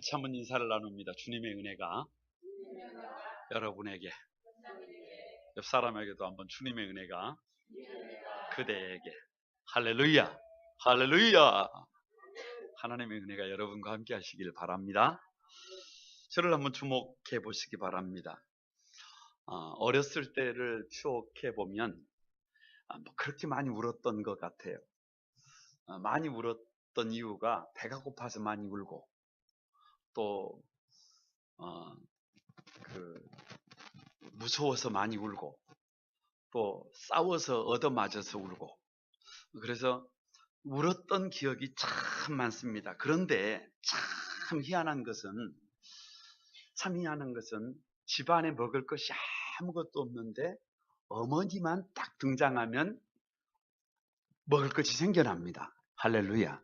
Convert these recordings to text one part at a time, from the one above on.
같이 한번 인사를 나눕니다. 주님의 은혜가 여러분에게, 옆 사람에게도 한번 주님의 은혜가 그대에게. 할렐루야, 할렐루야. 하나님의 은혜가 여러분과 함께 하시길 바랍니다. 저를 한번 주목해 보시기 바랍니다. 어렸을 때를 추억해 보면 그렇게 많이 울었던 것 같아요. 많이 울었던 이유가 배가 고파서 많이 울고, 또 무서워서 많이 울고, 또 싸워서 얻어맞아서 울고, 그래서 울었던 기억이 참 많습니다. 그런데 참 희한한 것은 집안에 먹을 것이 아무것도 없는데 어머니만 딱 등장하면 먹을 것이 생겨납니다. 할렐루야.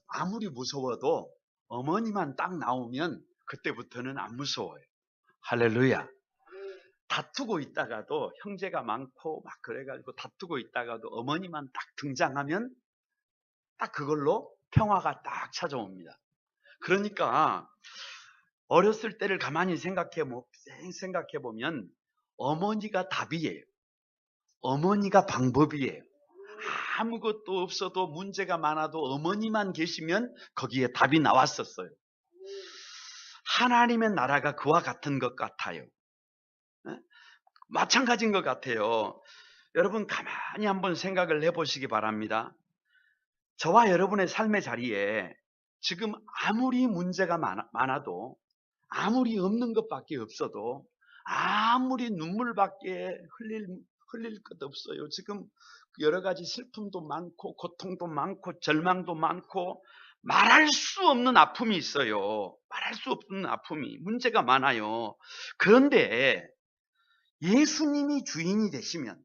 아무리 무서워도 어머니만 딱 나오면 그때부터는 안 무서워요. 할렐루야. 다투고 있다가도, 형제가 많고 막 그래가지고 다투고 있다가도 어머니만 딱 등장하면 딱 그걸로 평화가 딱 찾아옵니다. 그러니까 어렸을 때를 가만히 생각해 보면 어머니가 답이에요. 어머니가 방법이에요. 아무것도 없어도, 문제가 많아도 어머니만 계시면 거기에 답이 나왔었어요. 하나님의 나라가 그와 같은 것 같아요. 마찬가지인 것 같아요. 여러분 가만히 한번 생각을 해보시기 바랍니다. 저와 여러분의 삶의 자리에 지금 아무리 문제가 많아도, 아무리 없는 것밖에 없어도, 아무리 눈물밖에 흘릴 것 없어요. 지금 여러 가지 슬픔도 많고, 고통도 많고, 절망도 많고, 말할 수 없는 아픔이 있어요. 말할 수 없는 아픔이, 문제가 많아요. 그런데 예수님이 주인이 되시면,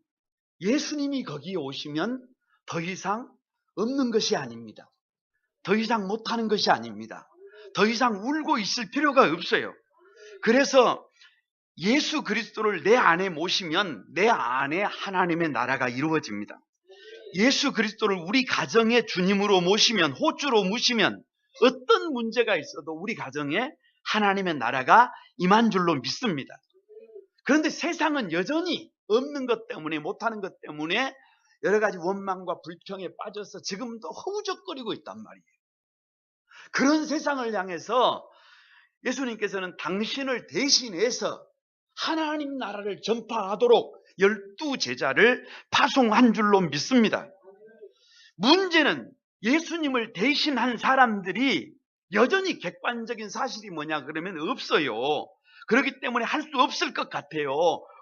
예수님이 거기에 오시면 더 이상 없는 것이 아닙니다. 더 이상 못하는 것이 아닙니다. 더 이상 울고 있을 필요가 없어요. 그래서 예수 그리스도를 내 안에 모시면 내 안에 하나님의 나라가 이루어집니다. 예수 그리스도를 우리 가정의 주님으로 모시면, 호주로 모시면 어떤 문제가 있어도 우리 가정에 하나님의 나라가 임한 줄로 믿습니다. 그런데 세상은 여전히 없는 것 때문에, 못하는 것 때문에 여러 가지 원망과 불평에 빠져서 지금도 허우적거리고 있단 말이에요. 그런 세상을 향해서 예수님께서는 당신을 대신해서 하나님 나라를 전파하도록 12제자를 파송한 줄로 믿습니다. 문제는 예수님을 대신한 사람들이 여전히 객관적인 사실이 뭐냐 그러면 없어요. 그렇기 때문에 할 수 없을 것 같아요.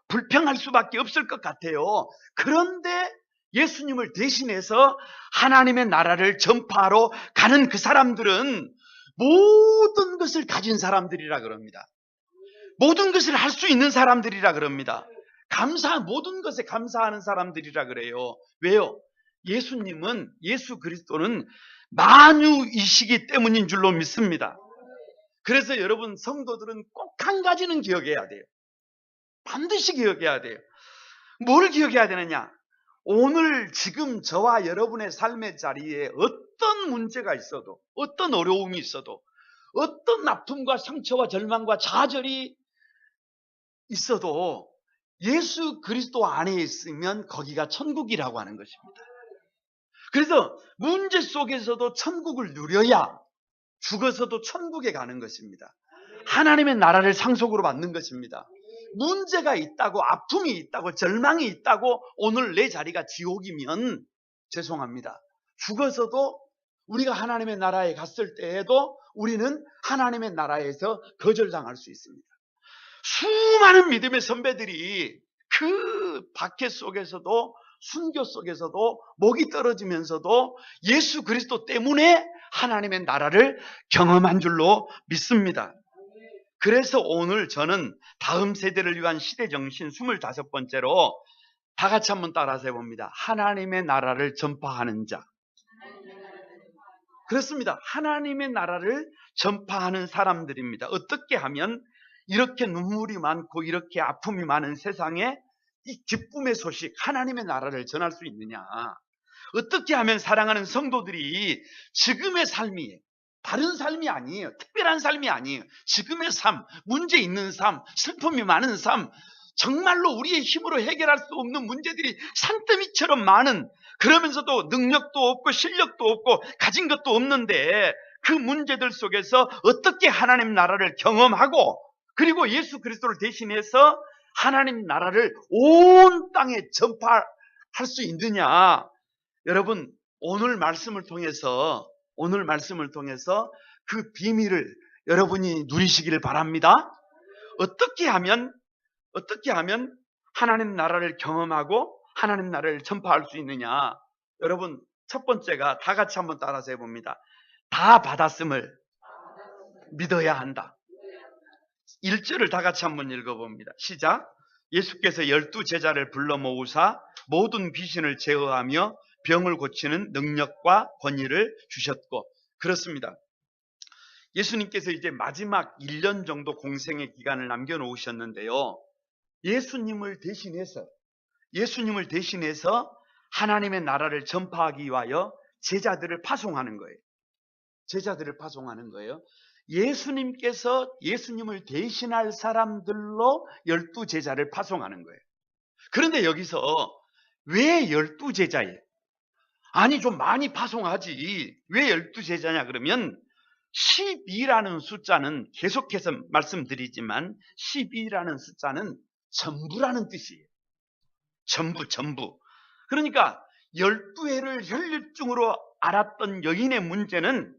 불평할 수밖에 없을 것 같아요. 그런데 예수님을 대신해서 하나님의 나라를 전파하러 가는 그 사람들은 모든 것을 가진 사람들이라 그럽니다. 모든 것을 할 수 있는 사람들이라 그럽니다. 모든 것에 감사하는 사람들이라 그래요. 왜요? 예수 그리스도는 만유이시기 때문인 줄로 믿습니다. 그래서 여러분 성도들은 꼭 한 가지는 기억해야 돼요. 반드시 기억해야 돼요. 뭘 기억해야 되느냐? 오늘 지금 저와 여러분의 삶의 자리에 어떤 문제가 있어도, 어떤 어려움이 있어도, 어떤 아픔과 상처와 절망과 좌절이 있어도 예수 그리스도 안에 있으면 거기가 천국이라고 하는 것입니다. 그래서 문제 속에서도 천국을 누려야 죽어서도 천국에 가는 것입니다. 하나님의 나라를 상속으로 받는 것입니다. 문제가 있다고, 아픔이 있다고, 절망이 있다고 오늘 내 자리가 지옥이면 죄송합니다. 죽어서도 우리가 하나님의 나라에 갔을 때에도 우리는 하나님의 나라에서 거절당할 수 있습니다. 수많은 믿음의 선배들이 그 박해 속에서도, 순교 속에서도, 목이 떨어지면서도 예수 그리스도 때문에 하나님의 나라를 경험한 줄로 믿습니다. 그래서 오늘 저는 다음 세대를 위한 시대정신 25번째로 다 같이 한번 따라서 해봅니다. 하나님의 나라를 전파하는 자. 그렇습니다. 하나님의 나라를 전파하는 사람들입니다. 어떻게 하면 이렇게 눈물이 많고 이렇게 아픔이 많은 세상에 이 기쁨의 소식, 하나님의 나라를 전할 수 있느냐? 어떻게 하면 사랑하는 성도들이 지금의 삶이 다른 삶이 아니에요. 특별한 삶이 아니에요. 지금의 삶, 문제 있는 삶, 슬픔이 많은 삶, 정말로 우리의 힘으로 해결할 수 없는 문제들이 산더미처럼 많은, 그러면서도 능력도 없고 실력도 없고 가진 것도 없는데 그 문제들 속에서 어떻게 하나님 나라를 경험하고 그리고 예수 그리스도를 대신해서 하나님 나라를 온 땅에 전파할 수 있느냐. 여러분, 오늘 말씀을 통해서 그 비밀을 여러분이 누리시기를 바랍니다. 어떻게 하면 하나님 나라를 경험하고 하나님 나라를 전파할 수 있느냐. 여러분, 첫 번째가 다 같이 한번 따라서 해봅니다. 다 받았음을 믿어야 한다. 1절을 다 같이 한번 읽어봅니다. 시작. 예수께서 12제자를 불러 모으사 모든 귀신을 제어하며 병을 고치는 능력과 권위를 주셨고. 그렇습니다. 예수님께서 이제 마지막 1년 정도 공생의 기간을 남겨놓으셨는데요. 예수님을 대신해서 하나님의 나라를 전파하기 위하여 제자들을 파송하는 거예요. 예수님께서 예수님을 대신할 사람들로 12제자를 파송하는 거예요. 그런데 여기서 왜 12제자예요? 아니, 좀 많이 파송하지. 왜 12제자냐 그러면 12라는 숫자는 계속해서 말씀드리지만 12라는 숫자는 전부라는 뜻이에요. 전부. 그러니까 12해를 혈류증으로 앓았던 여인의 문제는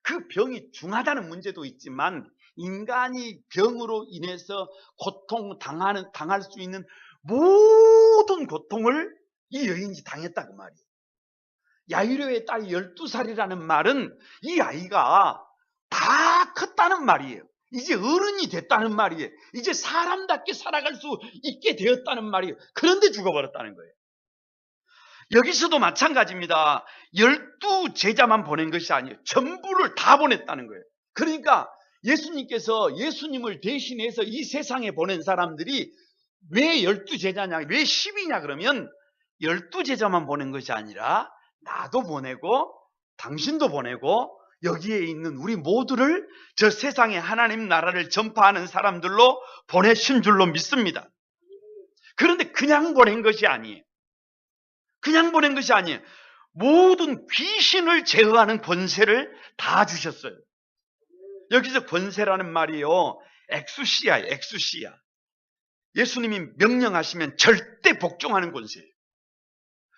그 병이 중하다는 문제도 있지만 인간이 병으로 인해서 당할 수 있는 모든 고통을 이 여인이 당했다 그 말이에요. 야이로의 딸이 12살이라는 말은 이 아이가 다 컸다는 말이에요. 이제 어른이 됐다는 말이에요. 이제 사람답게 살아갈 수 있게 되었다는 말이에요. 그런데 죽어버렸다는 거예요. 여기서도 마찬가지입니다. 12제자만 보낸 것이 아니에요. 전부를 다 보냈다는 거예요. 그러니까 예수님께서 예수님을 대신해서 이 세상에 보낸 사람들이 왜 12제자냐, 왜 10이냐 그러면 12제자만 보낸 것이 아니라 나도 보내고 당신도 보내고 여기에 있는 우리 모두를 저 세상에 하나님 나라를 전파하는 사람들로 보내신 줄로 믿습니다. 그런데 그냥 보낸 것이 아니에요. 모든 귀신을 제어하는 권세를 다 주셨어요. 여기서 권세라는 말이요, 엑수시아예요. 엑수시아. 예수님이 명령하시면 절대 복종하는 권세예요.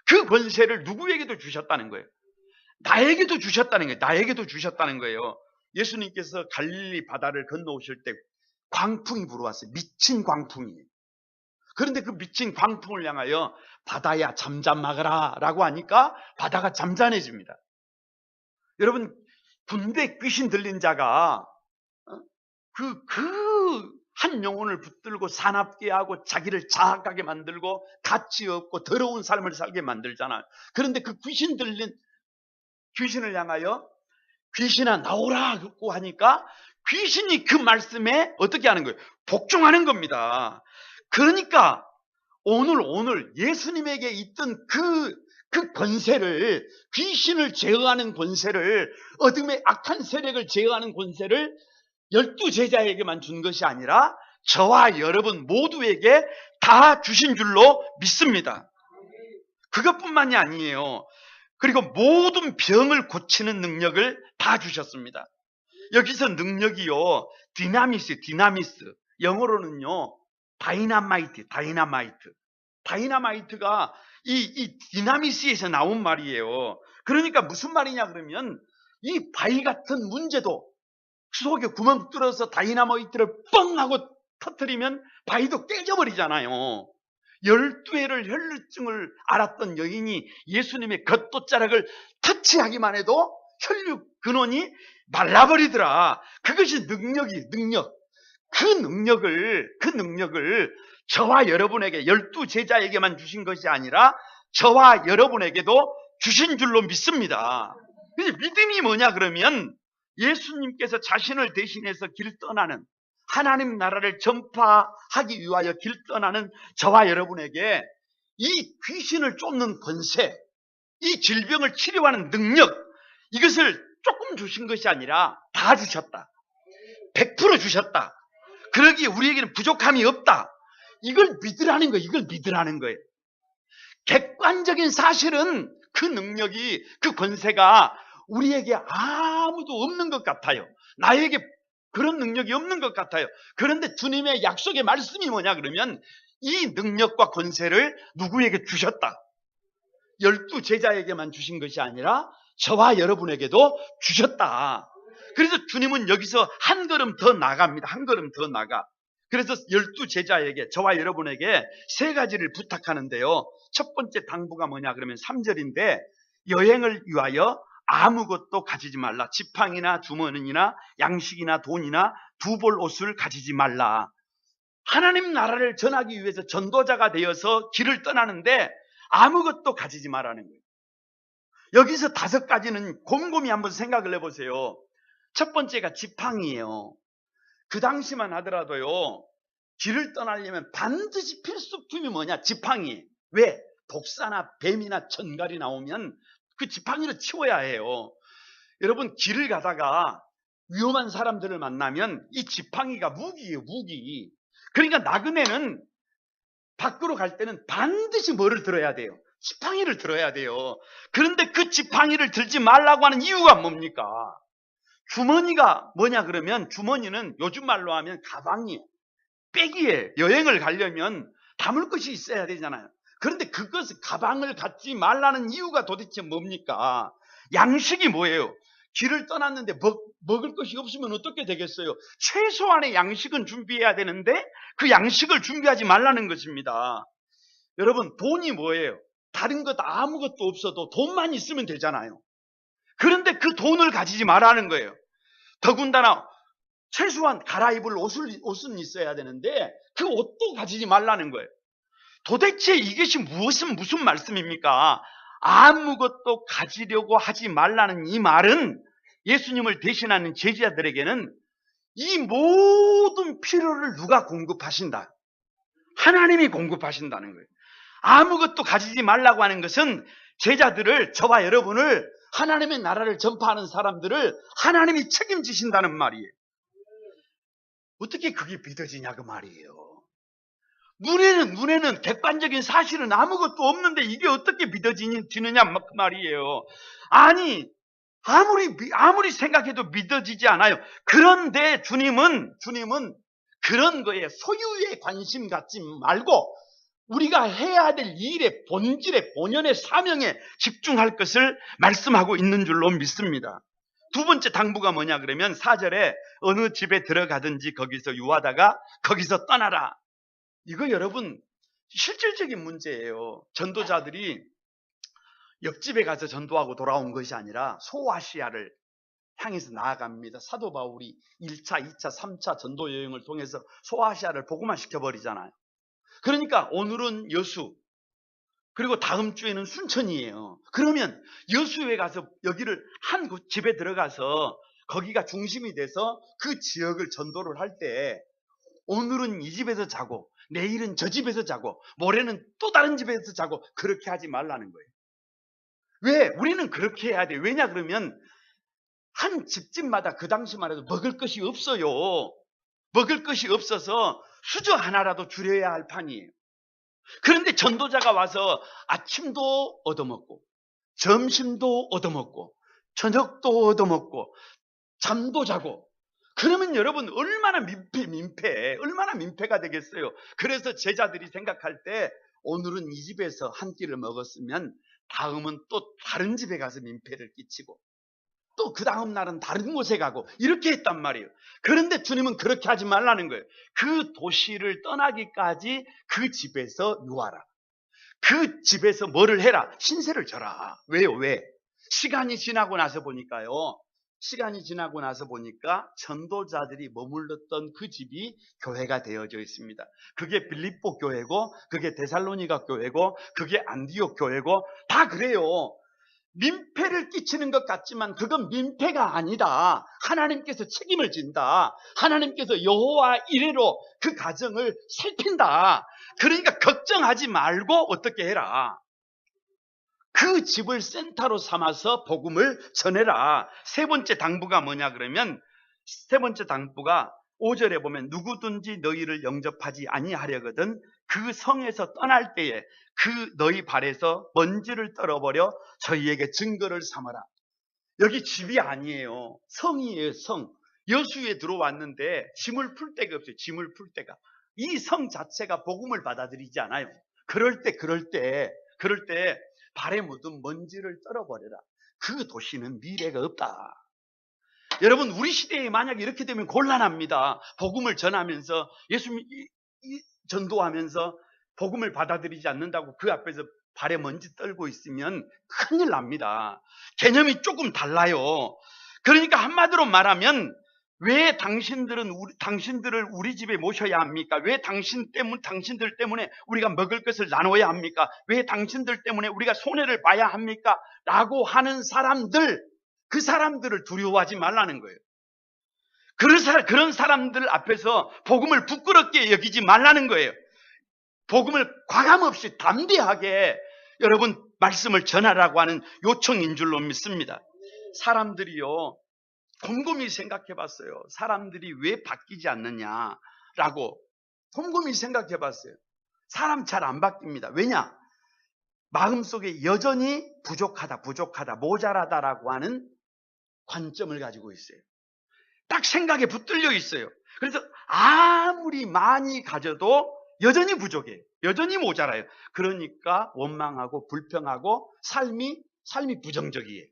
그 권세를 누구에게도 주셨다는 거예요. 나에게도 주셨다는 거예요. 예수님께서 갈릴리 바다를 건너오실 때 광풍이 불어왔어요. 미친 광풍이에요. 그런데 그 미친 광풍을 향하여 바다야 잠잠하거라 라고 하니까 바다가 잠잠해집니다. 여러분, 군대 귀신 들린 자가 한 영혼을 붙들고 사납게 하고 자기를 자학하게 만들고 가치 없고 더러운 삶을 살게 만들잖아요. 그런데 그 귀신 들린 귀신을 향하여 귀신아 나오라고 하니까 귀신이 그 말씀에 어떻게 하는 거예요? 복종하는 겁니다. 그러니까 오늘 예수님에게 있던 그 권세를, 귀신을 제어하는 권세를, 어둠의 악한 세력을 제어하는 권세를 12제자에게만 준 것이 아니라 저와 여러분 모두에게 다 주신 줄로 믿습니다. 그것뿐만이 아니에요. 그리고 모든 병을 고치는 능력을 다 주셨습니다. 여기서 능력이요, 디나미스. 영어로는요, 다이나마이트가 이 디나미스에서 나온 말이에요. 그러니까 무슨 말이냐 그러면 이 바위 같은 문제도 속에 구멍 뚫어서 다이나마이트를 뻥 하고 터뜨리면 바위도 깨져버리잖아요. 12해를 혈류증을 앓았던 여인이 예수님의 겉도자락을 터치하기만 해도 혈류 근원이 말라버리더라. 그것이 능력. 그 능력을 저와 여러분에게 12제자에게만 주신 것이 아니라 저와 여러분에게도 주신 줄로 믿습니다. 믿음이 뭐냐 그러면 예수님께서 자신을 대신해서 길 떠나는, 하나님 나라를 전파하기 위하여 길 떠나는 저와 여러분에게 이 귀신을 쫓는 권세, 이 질병을 치료하는 능력, 이것을 조금 주신 것이 아니라 다 주셨다. 100% 주셨다. 그러기에 우리에게는 부족함이 없다. 이걸 믿으라는 거예요. 이걸 믿으라는 거예요. 객관적인 사실은 그 능력이, 그 권세가 우리에게 아무도 없는 것 같아요. 나에게 그런 능력이 없는 것 같아요. 그런데 주님의 약속의 말씀이 뭐냐 그러면 이 능력과 권세를 누구에게 주셨다. 12 제자에게만 주신 것이 아니라 저와 여러분에게도 주셨다. 그래서 주님은 여기서 한 걸음 더 나갑니다. 한 걸음 더 나가. 그래서 12 제자에게, 저와 여러분에게 세 가지를 부탁하는데요. 첫 번째 당부가 뭐냐 그러면 3절인데 여행을 위하여 아무것도 가지지 말라. 지팡이나 주머니나 양식이나 돈이나 두 벌 옷을 가지지 말라. 하나님 나라를 전하기 위해서 전도자가 되어서 길을 떠나는데 아무것도 가지지 말라는 거예요. 여기서 5가지는 곰곰이 한번 생각을 해보세요. 첫 번째가 지팡이예요. 그 당시만 하더라도요, 길을 떠나려면 반드시 필수품이 뭐냐? 지팡이. 왜? 독사나 뱀이나 전갈이 나오면 그 지팡이로 치워야 해요. 여러분, 길을 가다가 위험한 사람들을 만나면 이 지팡이가 무기예요, 무기. 그러니까 나그네는 밖으로 갈 때는 반드시 뭐를 들어야 돼요? 지팡이를 들어야 돼요. 그런데 그 지팡이를 들지 말라고 하는 이유가 뭡니까? 주머니가 뭐냐 그러면 주머니는 요즘 말로 하면 가방이에요. 백이에요. 여행을 가려면 담을 것이 있어야 되잖아요. 그런데 그것을 가방을 갖지 말라는 이유가 도대체 뭡니까? 양식이 뭐예요? 길을 떠났는데 먹을 것이 없으면 어떻게 되겠어요? 최소한의 양식은 준비해야 되는데 그 양식을 준비하지 말라는 것입니다. 여러분, 돈이 뭐예요? 다른 것 아무것도 없어도 돈만 있으면 되잖아요. 그런데 그 돈을 가지지 말라는 거예요. 더군다나 최소한 갈아입을 옷은 있어야 되는데 그 옷도 가지지 말라는 거예요. 도대체 이것이 무슨 말씀입니까? 아무것도 가지려고 하지 말라는 이 말은 예수님을 대신하는 제자들에게는 이 모든 필요를 누가 공급하신다? 하나님이 공급하신다는 거예요. 아무것도 가지지 말라고 하는 것은 제자들을, 저와 여러분을, 하나님의 나라를 전파하는 사람들을 하나님이 책임지신다는 말이에요. 어떻게 그게 믿어지냐 그 말이에요. 눈에는 객관적인 사실은 아무것도 없는데 이게 어떻게 믿어지느냐 그 말이에요. 아니, 아무리 생각해도 믿어지지 않아요. 그런데 주님은 그런 거에 소유에 관심 갖지 말고 우리가 해야 될 일의 본질의 본연의 사명에 집중할 것을 말씀하고 있는 줄로 믿습니다. 두 번째 당부가 뭐냐 그러면 4절에 어느 집에 들어가든지 거기서 유하다가 거기서 떠나라. 이거 여러분 실질적인 문제예요. 전도자들이 옆집에 가서 전도하고 돌아온 것이 아니라 소아시아를 향해서 나아갑니다. 사도 바울이 1차, 2차, 3차 전도 여행을 통해서 소아시아를 복음화 시켜버리잖아요. 그러니까 오늘은 여수, 그리고 다음 주에는 순천이에요. 그러면 여수에 가서 여기를 한 집에 들어가서 거기가 중심이 돼서 그 지역을 전도를 할 때 오늘은 이 집에서 자고 내일은 저 집에서 자고 모레는 또 다른 집에서 자고 그렇게 하지 말라는 거예요. 왜? 우리는 그렇게 해야 돼요. 왜냐 그러면 한 집집마다 그 당시만 해도 먹을 것이 없어요. 먹을 것이 없어서 수저 하나라도 줄여야 할 판이에요. 그런데 전도자가 와서 아침도 얻어먹고 점심도 얻어먹고 저녁도 얻어먹고 잠도 자고 그러면 여러분 얼마나 얼마나 민폐가 되겠어요. 그래서 제자들이 생각할 때 오늘은 이 집에서 한 끼를 먹었으면 다음은 또 다른 집에 가서 민폐를 끼치고 또 그 다음 날은 다른 곳에 가고 이렇게 했단 말이에요. 그런데 주님은 그렇게 하지 말라는 거예요. 그 도시를 떠나기까지 그 집에서 유하라. 그 집에서 뭐를 해라? 신세를 져라. 왜요? 왜? 시간이 지나고 나서 보니까 전도자들이 머물렀던 그 집이 교회가 되어져 있습니다. 그게 빌립보 교회고 그게 데살로니가 교회고 그게 안디옥 교회고 다 그래요. 민폐를 끼치는 것 같지만 그건 민폐가 아니다. 하나님께서 책임을 진다. 하나님께서 여호와 이레로 그 가정을 살핀다. 그러니까 걱정하지 말고 어떻게 해라. 그 집을 센터로 삼아서 복음을 전해라. 세 번째 당부가 뭐냐 그러면, 세 번째 당부가 5절에 보면 누구든지 너희를 영접하지 아니하려거든 그 성에서 떠날 때에 그 너희 발에서 먼지를 떨어버려 저희에게 증거를 삼아라. 여기 집이 아니에요. 성이에요. 성. 여수에 들어왔는데 짐을 풀 데가 없어요. 짐을 풀 데가. 이 성 자체가 복음을 받아들이지 않아요. 그럴 때 발에 묻은 먼지를 떨어버려라. 그 도시는 미래가 없다. 여러분, 우리 시대에 만약에 이렇게 되면 곤란합니다. 복음을 전하면서 예수님 전도하면서 복음을 받아들이지 않는다고 그 앞에서 발에 먼지 떨고 있으면 큰일 납니다. 개념이 조금 달라요. 그러니까 한마디로 말하면, 왜 당신들을 우리 집에 모셔야 합니까? 왜 당신들 때문에 우리가 먹을 것을 나눠야 합니까? 왜 당신들 때문에 우리가 손해를 봐야 합니까? 라고 하는 사람들, 그 사람들을 두려워하지 말라는 거예요. 그런 사람들 앞에서 복음을 부끄럽게 여기지 말라는 거예요. 복음을 과감없이 담대하게 여러분 말씀을 전하라고 하는 요청인 줄로 믿습니다. 사람들이요, 곰곰이 생각해 봤어요. 사람들이 왜 바뀌지 않느냐라고 곰곰이 생각해 봤어요. 사람 잘 안 바뀝니다. 왜냐? 마음속에 여전히 부족하다, 모자라다라고 하는 관점을 가지고 있어요. 딱 생각에 붙들려 있어요. 그래서 아무리 많이 가져도 여전히 부족해요. 여전히 모자라요. 그러니까 원망하고 불평하고 삶이 부정적이에요.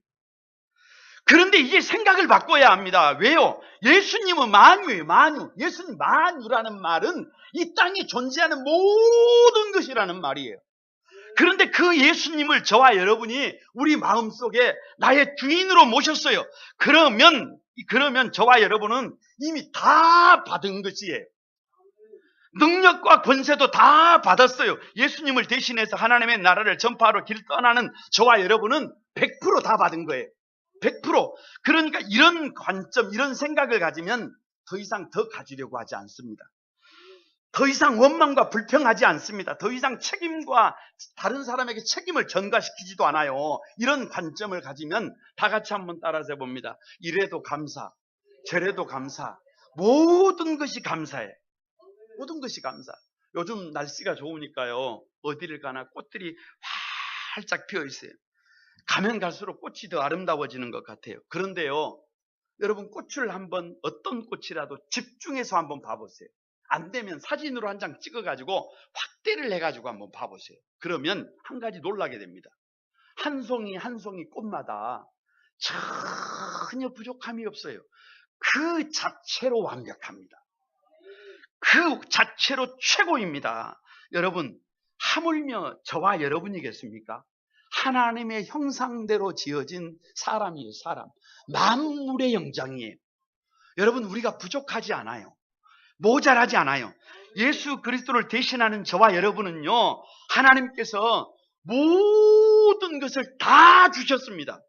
그런데 이제 생각을 바꿔야 합니다. 왜요? 예수님은 만유예요. 만유. 예수님 만유라는 말은 이 땅에 존재하는 모든 것이라는 말이에요. 그런데 그 예수님을 저와 여러분이 우리 마음속에 나의 주인으로 모셨어요. 그러면 저와 여러분은 이미 다 받은 것이에요. 능력과 권세도 다 받았어요. 예수님을 대신해서 하나님의 나라를 전파하러 길 떠나는 저와 여러분은 100% 다 받은 거예요. 100%. 그러니까 이런 관점, 이런 생각을 가지면 더 이상 더 가지려고 하지 않습니다. 더 이상 원망과 불평하지 않습니다. 더 이상 책임과 다른 사람에게 책임을 전가시키지도 않아요. 이런 관점을 가지면 다 같이 한번 따라서 해봅니다. 이래도 감사, 저래도 감사, 모든 것이 감사해. 모든 것이 감사. 요즘 날씨가 좋으니까요, 어디를 가나 꽃들이 활짝 피어 있어요. 가면 갈수록 꽃이 더 아름다워지는 것 같아요. 그런데요, 여러분 꽃을 한번, 어떤 꽃이라도 집중해서 한번 봐보세요. 안 되면 사진으로 한 장 찍어가지고 확대를 해가지고 한번 봐보세요. 그러면 한 가지 놀라게 됩니다. 한 송이 한 송이 꽃마다 전혀 부족함이 없어요. 그 자체로 완벽합니다. 그 자체로 최고입니다. 여러분, 하물며 저와 여러분이겠습니까? 하나님의 형상대로 지어진 사람이에요. 사람. 만물의 영장이에요. 여러분, 우리가 부족하지 않아요. 모자라지 않아요. 예수 그리스도를 대신하는 저와 여러분은요, 하나님께서 모든 것을 다 주셨습니다.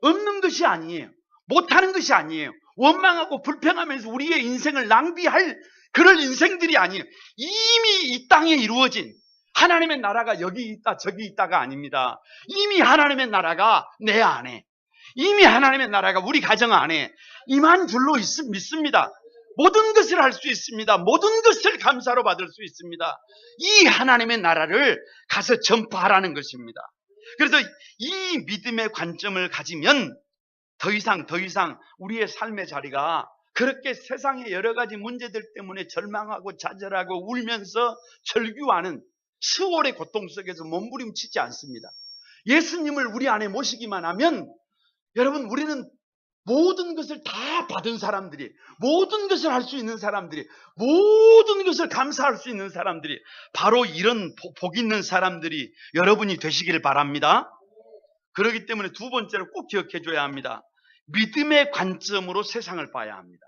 없는 것이 아니에요. 못하는 것이 아니에요. 원망하고 불평하면서 우리의 인생을 낭비할 그럴 인생들이 아니에요. 이미 이 땅에 이루어진 하나님의 나라가 여기 있다 저기 있다가 아닙니다. 이미 하나님의 나라가 내 안에, 이미 하나님의 나라가 우리 가정 안에 임한 줄로 믿습니다. 모든 것을 할 수 있습니다. 모든 것을 감사로 받을 수 있습니다. 이 하나님의 나라를 가서 전파하라는 것입니다. 그래서 이 믿음의 관점을 가지면 더 이상 우리의 삶의 자리가 그렇게 세상의 여러 가지 문제들 때문에 절망하고 좌절하고 울면서 절규하는 수월의 고통 속에서 몸부림치지 않습니다. 예수님을 우리 안에 모시기만 하면 여러분, 우리는 모든 것을 다 받은 사람들이, 모든 것을 할 수 있는 사람들이, 모든 것을 감사할 수 있는 사람들이, 바로 이런 복 있는 사람들이 여러분이 되시기를 바랍니다. 그렇기 때문에 두 번째로 꼭 기억해 줘야 합니다. 믿음의 관점으로 세상을 봐야 합니다.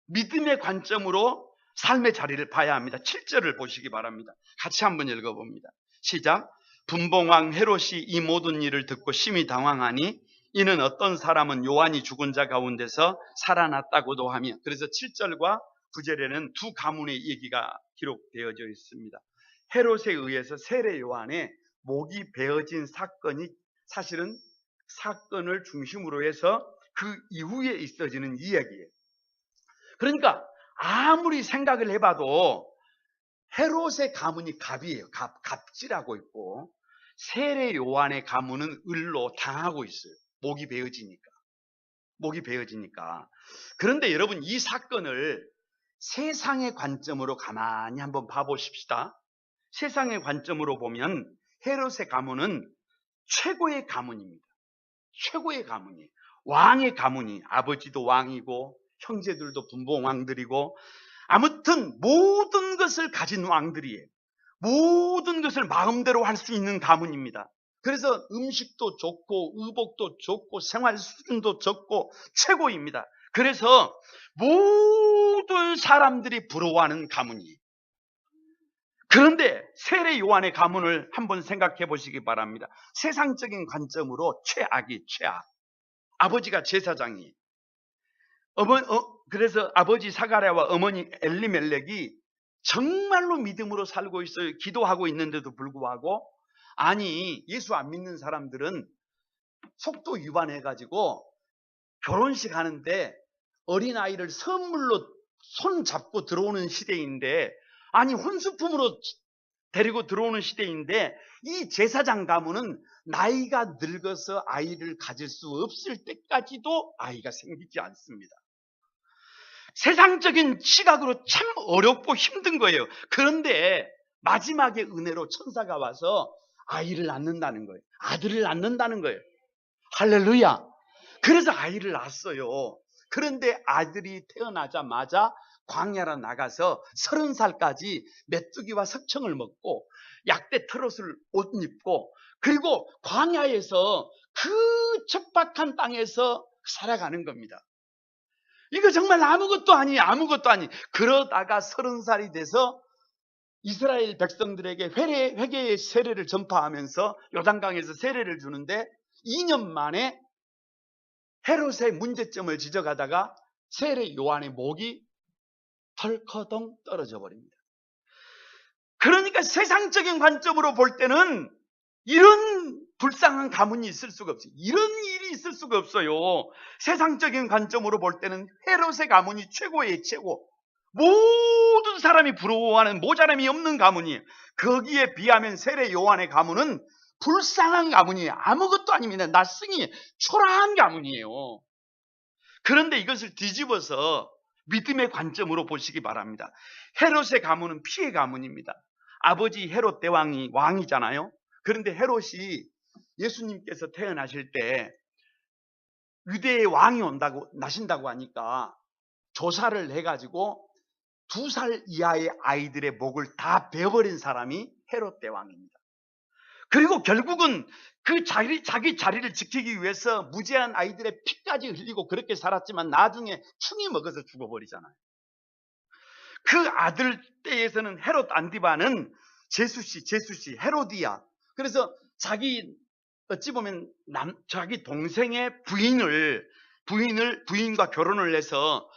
믿음의 관점으로 삶의 자리를 봐야 합니다. 7절을 보시기 바랍니다. 같이 한번 읽어봅니다. 시작. 분봉왕 헤롯이 이 모든 일을 듣고 심히 당황하니 이는 어떤 사람은 요한이 죽은 자 가운데서 살아났다고도 하며, 그래서 7절과 9절에는 두 가문의 얘기가 기록되어져 있습니다. 헤롯에 의해서 세례 요한의 목이 베어진 사건이 사실은 사건을 중심으로 해서 그 이후에 있어지는 이야기예요. 그러니까 아무리 생각을 해봐도 헤롯의 가문이 갑이에요. 갑질하고 있고, 세례 요한의 가문은 을로 당하고 있어요. 목이 베어지니까. 그런데 여러분, 이 사건을 세상의 관점으로 가만히 한번 봐보십시다. 세상의 관점으로 보면 헤롯의 가문은 최고의 가문입니다. 최고의 가문이, 왕의 가문이, 아버지도 왕이고 형제들도 분봉왕들이고, 아무튼 모든 것을 가진 왕들이에요. 모든 것을 마음대로 할 수 있는 가문입니다. 그래서 음식도 좋고 의복도 좋고 생활 수준도 좋고 최고입니다. 그래서 모든 사람들이 부러워하는 가문이에요. 그런데 세례 요한의 가문을 한번 생각해 보시기 바랍니다. 세상적인 관점으로 최악이 최악. 아버지가 제사장이, 그래서 아버지 사가랴와 어머니 엘리멜렉이 정말로 믿음으로 살고 있어요. 기도하고 있는데도 불구하고, 아니 예수 안 믿는 사람들은 속도 위반해가지고 결혼식 하는데 어린아이를 선물로 손 잡고 들어오는 시대인데, 아니 혼수품으로 데리고 들어오는 시대인데, 이 제사장 가문은 나이가 늙어서 아이를 가질 수 없을 때까지도 아이가 생기지 않습니다. 세상적인 시각으로 참 어렵고 힘든 거예요. 그런데 마지막에 은혜로 천사가 와서 아이를 낳는다는 거예요. 아들을 낳는다는 거예요. 할렐루야. 그래서 아이를 낳았어요. 그런데 아들이 태어나자마자 광야로 나가서 30살까지 메뚜기와 석청을 먹고 약대 트롯을 옷 입고, 그리고 광야에서 그 척박한 땅에서 살아가는 겁니다. 이거 정말 아무것도 아니. 그러다가 30살이 돼서 이스라엘 백성들에게 회개의 세례를 전파하면서 요단강에서 세례를 주는데, 2년 만에 헤롯의 문제점을 지적하다가 세례 요한의 목이 털커덩 떨어져 버립니다. 그러니까 세상적인 관점으로 볼 때는 이런 불쌍한 가문이 있을 수가 없어요. 이런 일이 있을 수가 없어요. 세상적인 관점으로 볼 때는 헤롯의 가문이 최고의 최고, 모든 사람이 부러워하는 모자람이 없는 가문이에요. 거기에 비하면 세례 요한의 가문은 불쌍한 가문이에요. 아무것도 아닙니다. 낯승이 초라한 가문이에요. 그런데 이것을 뒤집어서 믿음의 관점으로 보시기 바랍니다. 헤롯의 가문은 피해 가문입니다. 아버지 헤롯 대왕이 왕이잖아요. 그런데 헤롯이 예수님께서 태어나실 때 유대의 왕이 나신다고 하니까 조사를 해가지고 2살 이하의 아이들의 목을 다 베어버린 사람이 헤롯 대왕입니다. 그리고 결국은 그 자기 자리를 지키기 위해서 무죄한 아이들의 피까지 흘리고 그렇게 살았지만 나중에 충이 먹어서 죽어버리잖아요. 그 아들 때에서는 헤롯 안디바는 제수씨 헤로디아, 그래서 어찌 보면 자기 동생의 부인과 결혼을 해서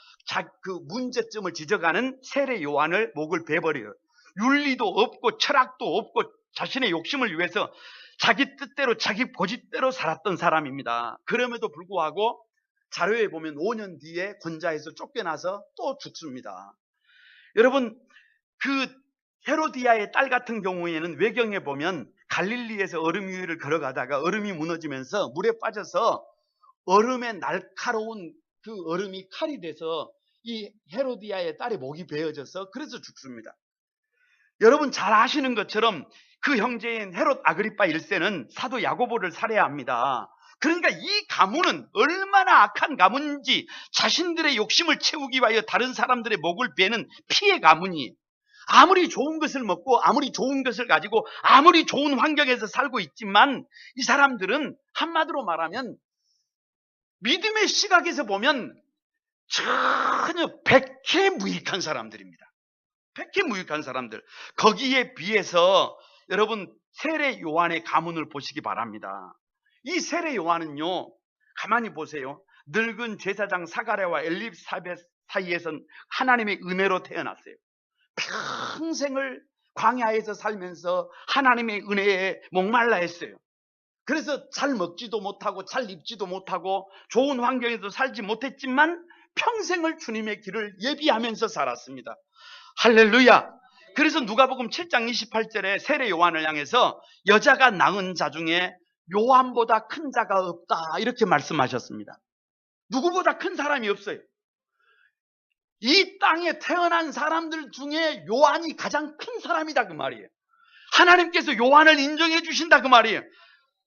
그 문제점을 지적하는 세례 요한을 목을 베버려요. 윤리도 없고 철학도 없고 자신의 욕심을 위해서 자기 뜻대로 자기 고집대로 살았던 사람입니다. 그럼에도 불구하고 자료에 보면 5년 뒤에 권자에서 쫓겨나서 또 죽습니다. 여러분, 그 헤로디아의 딸 같은 경우에는 외경에 보면 갈릴리에서 얼음 위를 걸어가다가 얼음이 무너지면서 물에 빠져서 얼음에 날카로운 그 얼음이 칼이 돼서 이 헤로디아의 딸의 목이 베어져서 그래서 죽습니다. 여러분 잘 아시는 것처럼 그 형제인 헤롯 아그리파 1세는 사도 야고보를 살해합니다. 그러니까 이 가문은 얼마나 악한 가문인지, 자신들의 욕심을 채우기 위하여 다른 사람들의 목을 베는 피해 가문이, 아무리 좋은 것을 먹고 아무리 좋은 것을 가지고 아무리 좋은 환경에서 살고 있지만 이 사람들은 한마디로 말하면 믿음의 시각에서 보면 전혀 백해무익한 사람들입니다. 백해무익한 사람들. 거기에 비해서 여러분 세례 요한의 가문을 보시기 바랍니다. 이 세례 요한은요, 가만히 보세요. 늙은 제사장 사가랴와 엘리사벳 사이에선 하나님의 은혜로 태어났어요. 평생을 광야에서 살면서 하나님의 은혜에 목말라 했어요. 그래서 잘 먹지도 못하고 잘 입지도 못하고 좋은 환경에도 살지 못했지만 평생을 주님의 길을 예비하면서 살았습니다. 할렐루야. 그래서 누가복음 7장 28절에 세례 요한을 향해서 여자가 낳은 자 중에 요한보다 큰 자가 없다 이렇게 말씀하셨습니다. 누구보다 큰 사람이 없어요. 이 땅에 태어난 사람들 중에 요한이 가장 큰 사람이다 그 말이에요. 하나님께서 요한을 인정해 주신다 그 말이에요.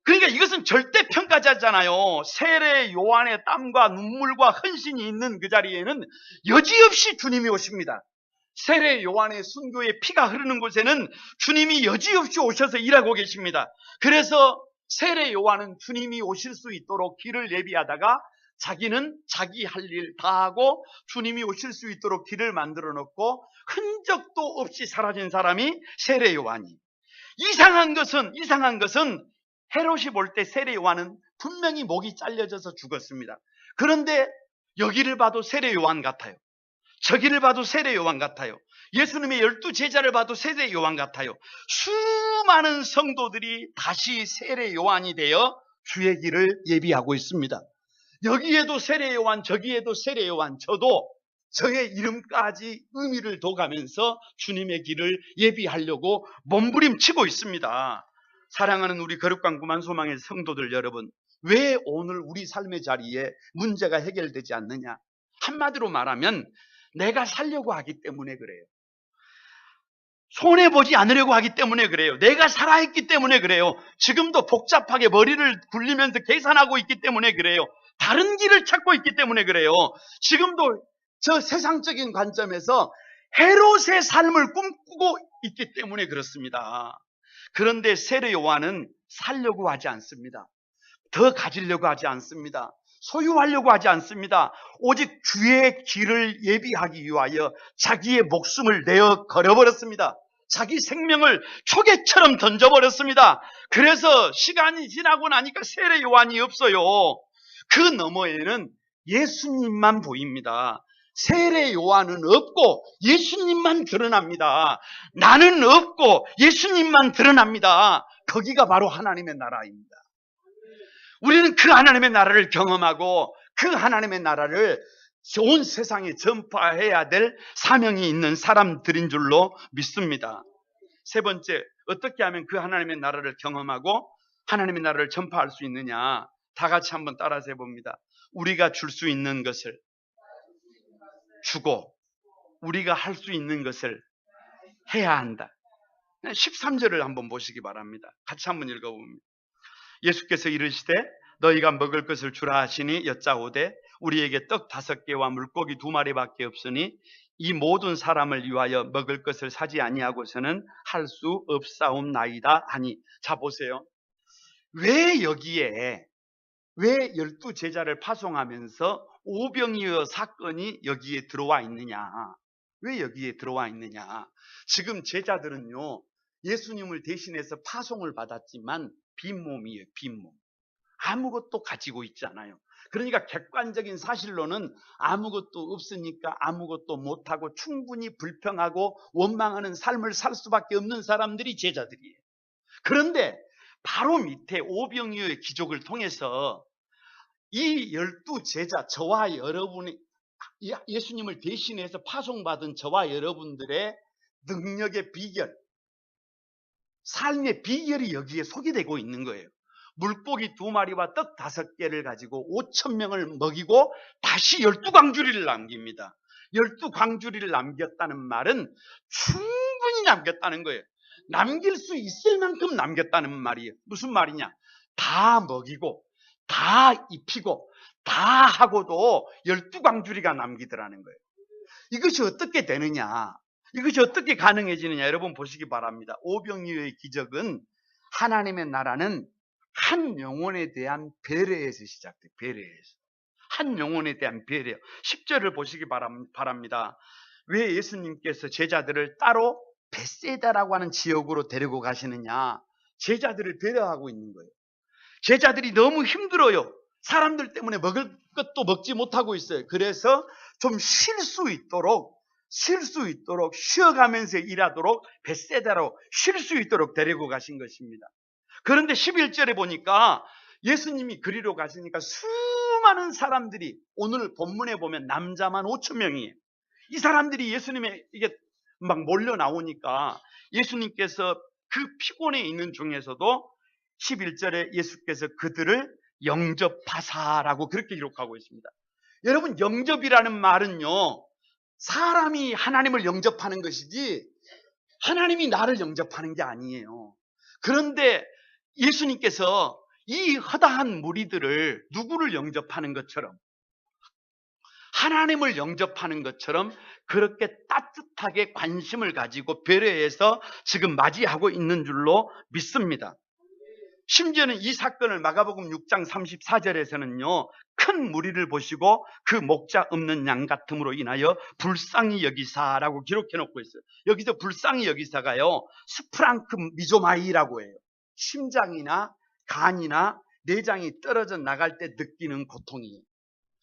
그러니까 이것은 절대 평가자잖아요. 세례 요한의 땀과 눈물과 헌신이 있는 그 자리에는 여지없이 주님이 오십니다. 세례 요한의 순교의 피가 흐르는 곳에는 주님이 여지없이 오셔서 일하고 계십니다. 그래서 세례 요한은 주님이 오실 수 있도록 길을 예비하다가 자기는 자기 할 일 다 하고 주님이 오실 수 있도록 길을 만들어 놓고 흔적도 없이 사라진 사람이 세례 요한이. 이상한 것은 헤롯이 볼 때 세례 요한은 분명히 목이 잘려져서 죽었습니다. 그런데 여기를 봐도 세례 요한 같아요. 저기를 봐도 세례 요한 같아요. 예수님의 12 제자를 봐도 세례 요한 같아요. 수많은 성도들이 다시 세례 요한이 되어 주의 길을 예비하고 있습니다. 여기에도 세례 요한, 저기에도 세례 요한, 저도 저의 이름까지 의미를 둬가면서 주님의 길을 예비하려고 몸부림치고 있습니다. 사랑하는 우리 거룩한 구만소망의 성도들 여러분, 왜 오늘 우리 삶의 자리에 문제가 해결되지 않느냐? 한마디로 말하면 내가 살려고 하기 때문에 그래요. 손해보지 않으려고 하기 때문에 그래요. 내가 살아있기 때문에 그래요. 지금도 복잡하게 머리를 굴리면서 계산하고 있기 때문에 그래요. 다른 길을 찾고 있기 때문에 그래요. 지금도 저 세상적인 관점에서 헤롯의 삶을 꿈꾸고 있기 때문에 그렇습니다. 그런데 세례 요한은 살려고 하지 않습니다. 더 가지려고 하지 않습니다. 소유하려고 하지 않습니다. 오직 주의 길을 예비하기 위하여 자기의 목숨을 내어 걸어버렸습니다. 자기 생명을 초계처럼 던져버렸습니다. 그래서 시간이 지나고 나니까 세례 요한이 없어요. 그 너머에는 예수님만 보입니다. 세례 요한은 없고 예수님만 드러납니다. 나는 없고 예수님만 드러납니다. 거기가 바로 하나님의 나라입니다. 우리는 그 하나님의 나라를 경험하고 그 하나님의 나라를 온 세상에 전파해야 될 사명이 있는 사람들인 줄로 믿습니다. 세 번째, 어떻게 하면 그 하나님의 나라를 경험하고 하나님의 나라를 전파할 수 있느냐? 다 같이 한번 따라서 해봅니다. 우리가 줄 수 있는 것을 주고 우리가 할 수 있는 것을 해야 한다. 13절을 한번 보시기 바랍니다. 같이 한번 읽어봅니다. 예수께서 이르시되 너희가 먹을 것을 주라 하시니 여짜오되 우리에게 떡 5개와 물고기 2마리밖에 없으니 이 모든 사람을 위하여 먹을 것을 사지 아니하고서는 할 수 없사옵나이다 하니. 자 보세요. 왜 여기에 왜 12 제자를 파송하면서 오병이어 사건이 여기에 들어와 있느냐? 왜 여기에 들어와 있느냐? 지금 제자들은요, 예수님을 대신해서 파송을 받았지만 빈몸이에요, 빈몸. 아무것도 가지고 있지 않아요. 그러니까 객관적인 사실로는 아무것도 없으니까 아무것도 못하고 충분히 불평하고 원망하는 삶을 살 수밖에 없는 사람들이 제자들이에요. 그런데 바로 밑에 오병이어의 기적을 통해서 이 12 제자, 저와 여러분이 예수님을 대신해서 파송받은 저와 여러분들의 능력의 비결, 삶의 비결이 여기에 소개되고 있는 거예요. 물고기 2마리와 떡 5개를 가지고 5,000명을 먹이고 다시 12광주리를 남깁니다. 12광주리를 남겼다는 말은 충분히 남겼다는 거예요. 남길 수 있을 만큼 남겼다는 말이에요. 무슨 말이냐? 다 먹이고 다 입히고 다 하고도 12광주리가 남기더라는 거예요. 이것이 어떻게 되느냐? 이것이 어떻게 가능해지느냐? 여러분 보시기 바랍니다. 오병이어의 기적은 하나님의 나라는 한 영혼에 대한 배려에서 시작돼요. 배려에서. 한 영혼에 대한 배려. 10절을 보시기 바랍니다. 왜 예수님께서 제자들을 따로 벳세다라고 하는 지역으로 데리고 가시느냐? 제자들을 배려하고 있는 거예요. 제자들이 너무 힘들어요. 사람들 때문에 먹을 것도 먹지 못하고 있어요. 그래서 좀 쉴 수 있도록 쉴 수 있도록, 쉬어가면서 일하도록 벳세다로 쉴 수 있도록 데리고 가신 것입니다. 그런데 11절에 보니까 예수님이 그리로 가시니까 수많은 사람들이, 오늘 본문에 보면 남자만 5천 명이에요. 이 사람들이 예수님의 이게 막 몰려 나오니까 예수님께서 그 피곤해 있는 중에서도 11절에 예수께서 그들을 영접하사라고 그렇게 기록하고 있습니다. 여러분, 영접이라는 말은요, 사람이 하나님을 영접하는 것이지 하나님이 나를 영접하는 게 아니에요. 그런데 예수님께서 이 허다한 무리들을 누구를 영접하는 것처럼, 하나님을 영접하는 것처럼 그렇게 따뜻하게 관심을 가지고 배려해서 지금 맞이하고 있는 줄로 믿습니다. 심지어는 이 사건을 마가복음 6장 34절에서는요, 큰 무리를 보시고 그 목자 없는 양 같음으로 인하여 불쌍히 여기사라고 기록해 놓고 있어요. 여기서 불쌍히 여기사가요, 스프랑크 미조마이라고 해요. 심장이나 간이나 내장이 떨어져 나갈 때 느끼는 고통이에요.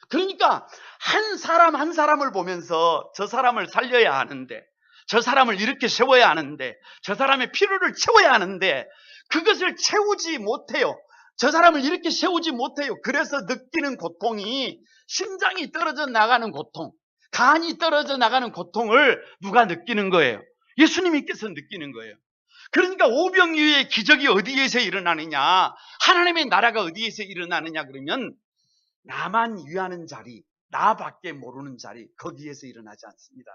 그러니까 한 사람 한 사람을 보면서 저 사람을 살려야 하는데, 저 사람을 이렇게 세워야 하는데, 저 사람의 필요를 채워야 하는데 그것을 채우지 못해요. 저 사람을 이렇게 세우지 못해요. 그래서 느끼는 고통이 심장이 떨어져 나가는 고통, 간이 떨어져 나가는 고통을 누가 느끼는 거예요? 예수님께서 느끼는 거예요. 그러니까 오병이어의 기적이 어디에서 일어나느냐, 하나님의 나라가 어디에서 일어나느냐 그러면 나만 위하는 자리, 나밖에 모르는 자리, 거기에서 일어나지 않습니다.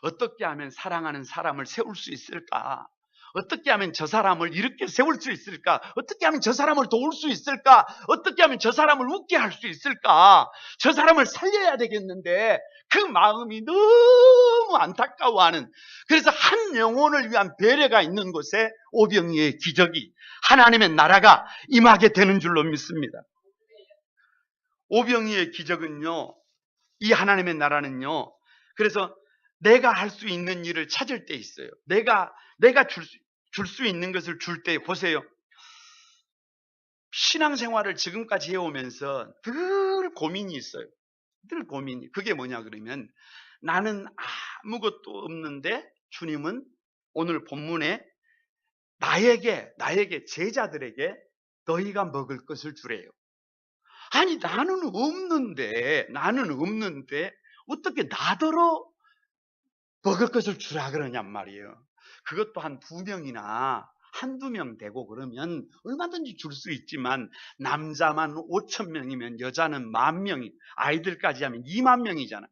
어떻게 하면 사랑하는 사람을 세울 수 있을까? 어떻게 하면 저 사람을 이렇게 세울 수 있을까? 어떻게 하면 저 사람을 도울 수 있을까? 어떻게 하면 저 사람을 웃게 할 수 있을까? 저 사람을 살려야 되겠는데 그 마음이 너무 안타까워하는, 그래서 한 영혼을 위한 배려가 있는 곳에 오병이어의 기적이, 하나님의 나라가 임하게 되는 줄로 믿습니다. 오병이어의 기적은요, 이 하나님의 나라는요, 그래서 내가 할 수 있는 일을 찾을 때 있어요. 내가 줄 수 있는 것을 줄 때, 보세요. 신앙생활을 지금까지 해오면서 늘 고민이 있어요. 늘 고민이. 그게 뭐냐 그러면, 나는 아무것도 없는데 주님은 오늘 본문에 나에게 제자들에게 너희가 먹을 것을 주래요. 아니, 나는 없는데 어떻게 나더러 먹을 것을 주라 그러냔 말이에요. 그것도 한 2명이나 한두 명 되고 그러면 얼마든지 줄 수 있지만, 남자만 5천 명이면 여자는 10,000명이, 아이들까지 하면 2만 명이잖아.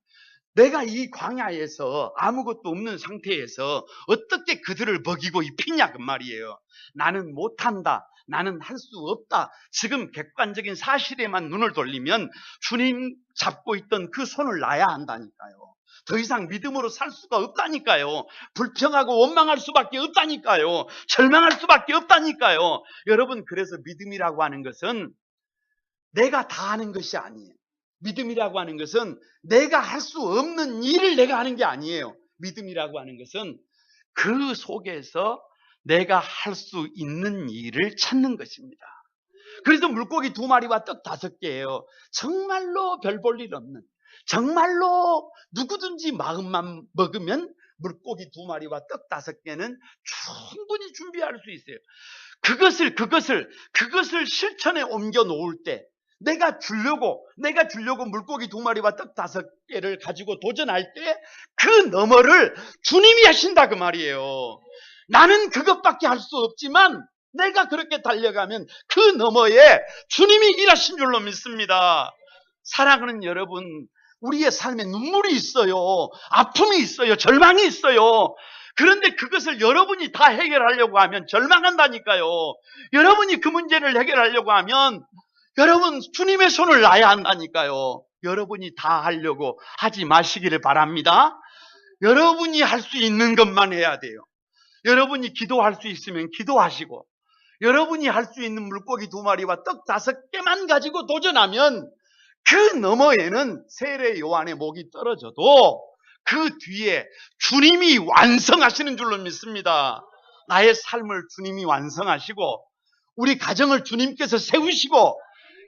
내가 이 광야에서 아무것도 없는 상태에서 어떻게 그들을 먹이고 입히냐 그 말이에요. 나는 못한다, 나는 할 수 없다, 지금 객관적인 사실에만 눈을 돌리면 주님 잡고 있던 그 손을 놔야 한다니까요. 더 이상 믿음으로 살 수가 없다니까요. 불평하고 원망할 수밖에 없다니까요. 절망할 수밖에 없다니까요. 여러분, 그래서 믿음이라고 하는 것은 내가 다 하는 것이 아니에요. 믿음이라고 하는 것은 내가 할 수 없는 일을 내가 하는 게 아니에요. 믿음이라고 하는 것은 그 속에서 내가 할 수 있는 일을 찾는 것입니다. 그래서 물고기 2마리와 떡 5개예요. 정말로 별 볼 일 없는, 정말로 누구든지 마음만 먹으면 물고기 2마리와 떡 5개는 충분히 준비할 수 있어요. 그것을 실천에 옮겨 놓을 때, 내가 주려고 물고기 2마리와 떡 5개를 가지고 도전할 때 그 너머를 주님이 하신다 그 말이에요. 나는 그것밖에 할 수 없지만 내가 그렇게 달려가면 그 너머에 주님이 일하신 줄로 믿습니다. 사랑하는 여러분, 우리의 삶에 눈물이 있어요. 아픔이 있어요. 절망이 있어요. 그런데 그것을 여러분이 다 해결하려고 하면 절망한다니까요. 여러분이 그 문제를 해결하려고 하면 여러분 주님의 손을 놔야 한다니까요. 여러분이 다 하려고 하지 마시기를 바랍니다. 여러분이 할 수 있는 것만 해야 돼요. 여러분이 기도할 수 있으면 기도하시고, 여러분이 할 수 있는 물고기 2마리와 떡 5개만 가지고 도전하면 그 너머에는 세례 요한의 목이 떨어져도 그 뒤에 주님이 완성하시는 줄로 믿습니다. 나의 삶을 주님이 완성하시고 우리 가정을 주님께서 세우시고,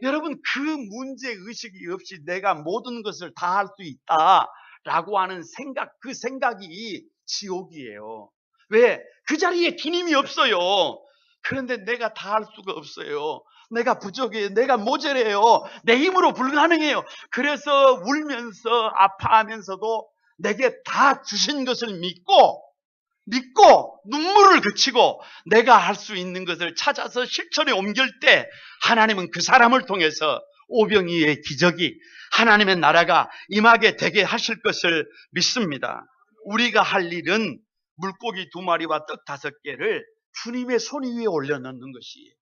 여러분 그 문제의식이 없이 내가 모든 것을 다 할 수 있다, 라고 하는 생각, 그 생각이 지옥이에요. 왜? 그 자리에 주님이 없어요. 그런데 내가 다 할 수가 없어요. 내가 부족해요. 내가 모자래요. 내 힘으로 불가능해요. 그래서 울면서 아파하면서도 내게 다 주신 것을 믿고 눈물을 그치고 내가 할 수 있는 것을 찾아서 실천에 옮길 때 하나님은 그 사람을 통해서 오병이의 기적이 하나님의 나라가 임하게 되게 하실 것을 믿습니다. 우리가 할 일은 물고기 2마리와 떡 5개를 주님의 손 위에 올려놓는 것이에요.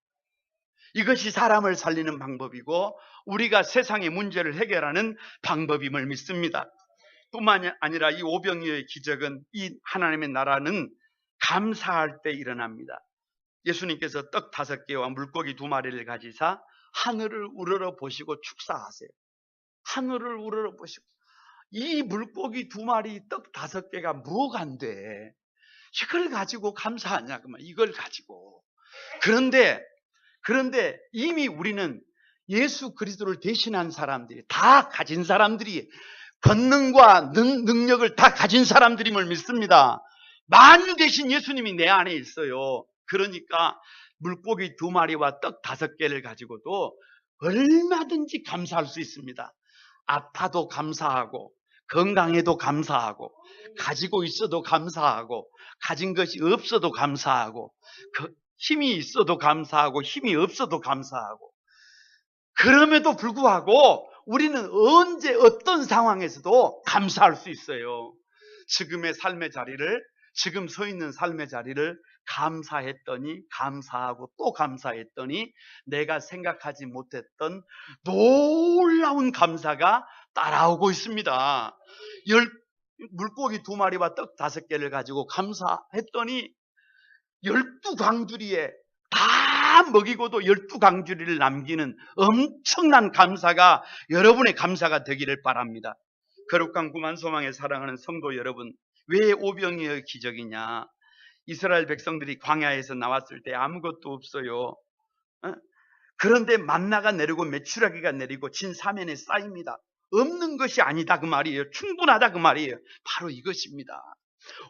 이것이 사람을 살리는 방법이고 우리가 세상의 문제를 해결하는 방법임을 믿습니다. 뿐만 아니라 이 오병이어의 기적은 이 하나님의 나라는 감사할 때 일어납니다. 예수님께서 떡 5개와 물고기 2마리를 가지사 하늘을 우러러 보시고 축사하세요. 하늘을 우러러 보시고 이 물고기 2마리 떡 5개가 뭐가 안 돼? 이걸 가지고 감사하냐고만 이걸 가지고. 그런데 이미 우리는 예수 그리스도를 대신한 사람들이 다 가진 사람들이 권능과 능력을 다 가진 사람들임을 믿습니다. 만유 대신 예수님이 내 안에 있어요. 그러니까 물고기 2마리와 떡 5개를 가지고도 얼마든지 감사할 수 있습니다. 아파도 감사하고 건강해도 감사하고 가지고 있어도 감사하고 가진 것이 없어도 감사하고 힘이 있어도 감사하고 힘이 없어도 감사하고 그럼에도 불구하고 우리는 언제 어떤 상황에서도 감사할 수 있어요. 지금의 삶의 자리를 지금 서 있는 삶의 자리를 감사했더니 감사하고 또 감사했더니 내가 생각하지 못했던 놀라운 감사가 따라오고 있습니다. 물고기 2마리와 떡 5개를 가지고 감사했더니 12광주리에 다 먹이고도 12광주리를 남기는 엄청난 감사가 여러분의 감사가 되기를 바랍니다. 거룩한 구만소망에 사랑하는 성도 여러분, 왜 오병이어의 기적이냐? 이스라엘 백성들이 광야에서 나왔을 때 아무것도 없어요. 그런데 만나가 내리고 메추라기가 내리고 진 사면에 쌓입니다. 없는 것이 아니다 그 말이에요. 충분하다 그 말이에요. 바로 이것입니다.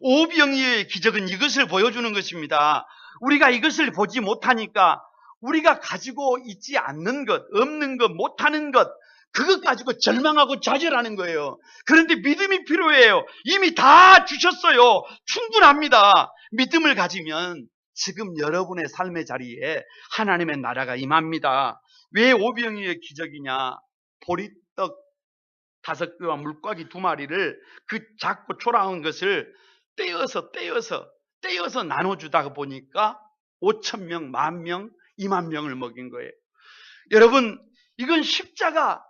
오병이어의 기적은 이것을 보여주는 것입니다. 우리가 이것을 보지 못하니까 우리가 가지고 있지 않는 것, 없는 것, 못하는 것, 그것 가지고 절망하고 좌절하는 거예요. 그런데 믿음이 필요해요. 이미 다 주셨어요. 충분합니다. 믿음을 가지면 지금 여러분의 삶의 자리에 하나님의 나라가 임합니다. 왜 오병이어의 기적이냐? 보리떡 5개와 물고기 2마리를 그 작고 초라한 것을 떼어서 나눠주다가 보니까 5,000명, 10,000명, 20,000명을 먹인 거예요. 여러분, 이건 십자가,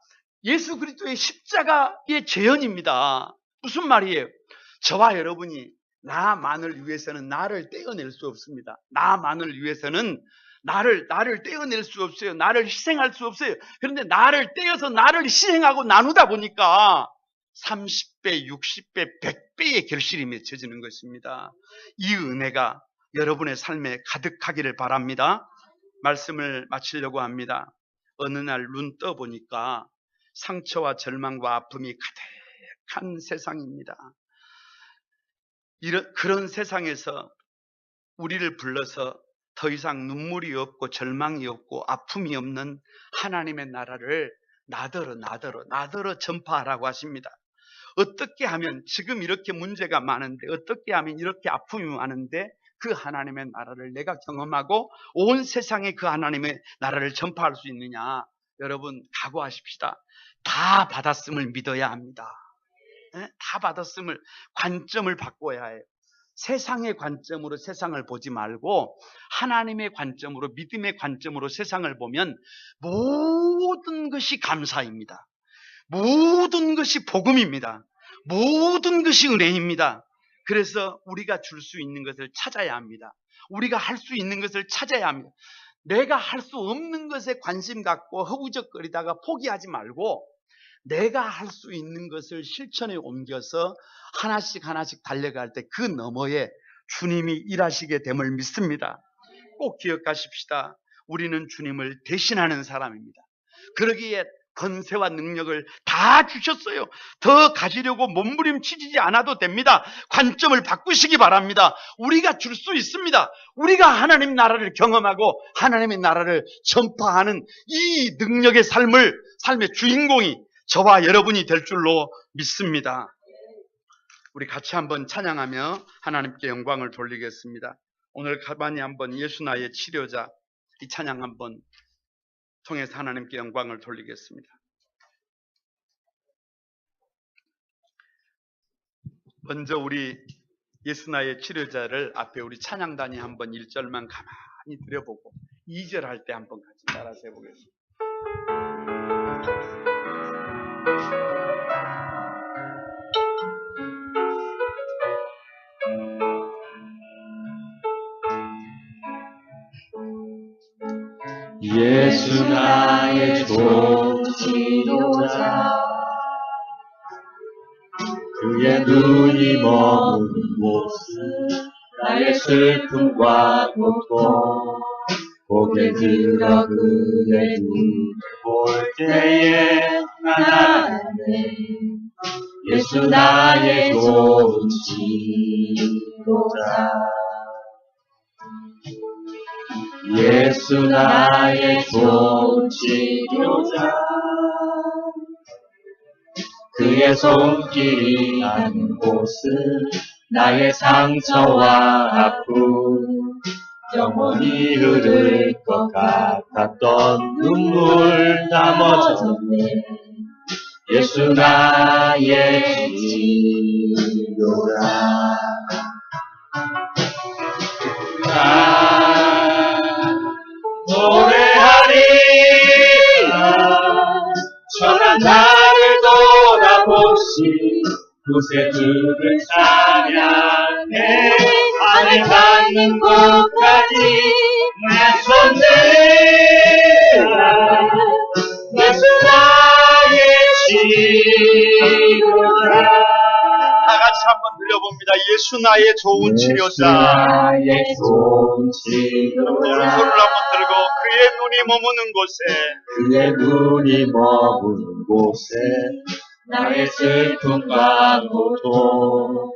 예수 그리스도의 십자가의 재현입니다. 무슨 말이에요? 저와 여러분이 나만을 위해서는 나를 떼어낼 수 없습니다. 나만을 위해서는 나를 떼어낼 수 없어요. 나를 희생할 수 없어요. 그런데 나를 떼어서 나를 희생하고 나누다 보니까 30배, 60배, 100배의 결실이 맺혀지는 것입니다. 이 은혜가 여러분의 삶에 가득하기를 바랍니다. 말씀을 마치려고 합니다. 어느 날 눈 떠보니까 상처와 절망과 아픔이 가득한 세상입니다. 그런 세상에서 우리를 불러서 더 이상 눈물이 없고 절망이 없고 아픔이 없는 하나님의 나라를 나더러 전파하라고 하십니다. 어떻게 하면 지금 이렇게 문제가 많은데 어떻게 하면 이렇게 아픔이 많은데 그 하나님의 나라를 내가 경험하고 온 세상에 그 하나님의 나라를 전파할 수 있느냐? 여러분 각오하십시다. 다 받았음을 믿어야 합니다. 다 받았음을 관점을 바꿔야 해요. 세상의 관점으로 세상을 보지 말고 하나님의 관점으로 믿음의 관점으로 세상을 보면 모든 것이 감사입니다. 모든 것이 복음입니다. 모든 것이 은혜입니다. 그래서 우리가 줄 수 있는 것을 찾아야 합니다. 우리가 할 수 있는 것을 찾아야 합니다. 내가 할 수 없는 것에 관심 갖고 허우적거리다가 포기하지 말고 내가 할 수 있는 것을 실천에 옮겨서 하나씩 달려갈 때 그 너머에 주님이 일하시게 됨을 믿습니다. 꼭 기억하십시다. 우리는 주님을 대신하는 사람입니다. 그러기에 권세와 능력을 다 주셨어요. 더 가지려고 몸부림치지 않아도 됩니다. 관점을 바꾸시기 바랍니다. 우리가 줄 수 있습니다. 우리가 하나님 나라를 경험하고 하나님의 나라를 전파하는 이 능력의 삶의 주인공이 저와 여러분이 될 줄로 믿습니다. 우리 같이 한번 찬양하며 하나님께 영광을 돌리겠습니다. 오늘 가만히 한번 예수 나의 치료자 이 찬양 한번 통해서 하나님께 영광을 돌리겠습니다. 먼저 우리 예수 나의 치료자를 앞에 우리 찬양단이 한번 1절만 가만히 들여보고 2절 할 때 한번 같이 따라서 해보겠습니다. 예수 나의 좋은 치료자 그의 눈이 머무는 곳은 나의 슬픔과 고통 고개 들어 그의 눈을 볼 때에 난 알았네 예수 나의 좋은 치료자 예수 나의 좋은 치료자 그의 손길이 닿는 곳은 나의 상처와 아픔 영원히 흐를 것 같았던 눈물 다 멎었네 예수 나의 치료자 노래하리라 천한 나를 돌아보시 구세주를 찬양해 안에 닿는 곳까지 내 손 들라 예수 나의 치료자 다 같이 한번 들려봅니다. 예수 나의 좋은 치료자 나의 좋은 치료자 손을 한번 들고 그의 눈이 머무는 곳에 나의 슬픔과 고통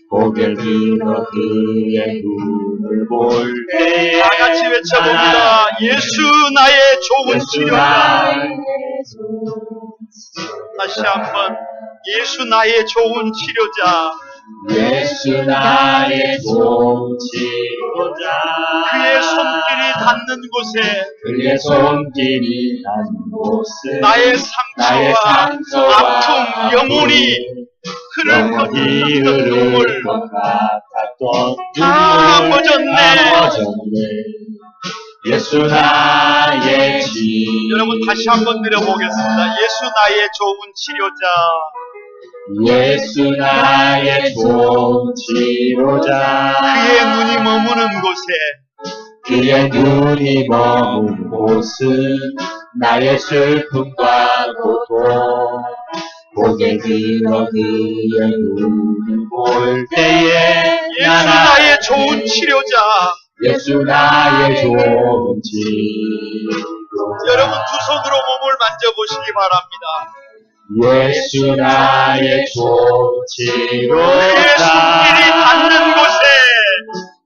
고개를 들어 그의 눈을 볼 때 다 같이 외쳐봅니다. 예수 나의 좋은 치료자 다시 한번 예수 나의 좋은 치료자 예수 나의 좋은 치료자 그의 손길이 닿는 곳에 나의 상처와 아픔 영혼이 흐를 것 같았던 다 멎었네 예수 나의 치료자 여러분 다시 한번 들어보겠습니다. 예수 나의 좋은 치료자 예수 나의 좋은 치료자 그의 눈이 머무는 곳은 나의 슬픔과 고통 고개 들어 그의 눈을 볼 때에 예수 나의 좋은 치료자 예수 나의 좋은 치료자 여러분 두 손으로 몸을 만져보시기 바랍니다. 예수 나의 좋은 치료자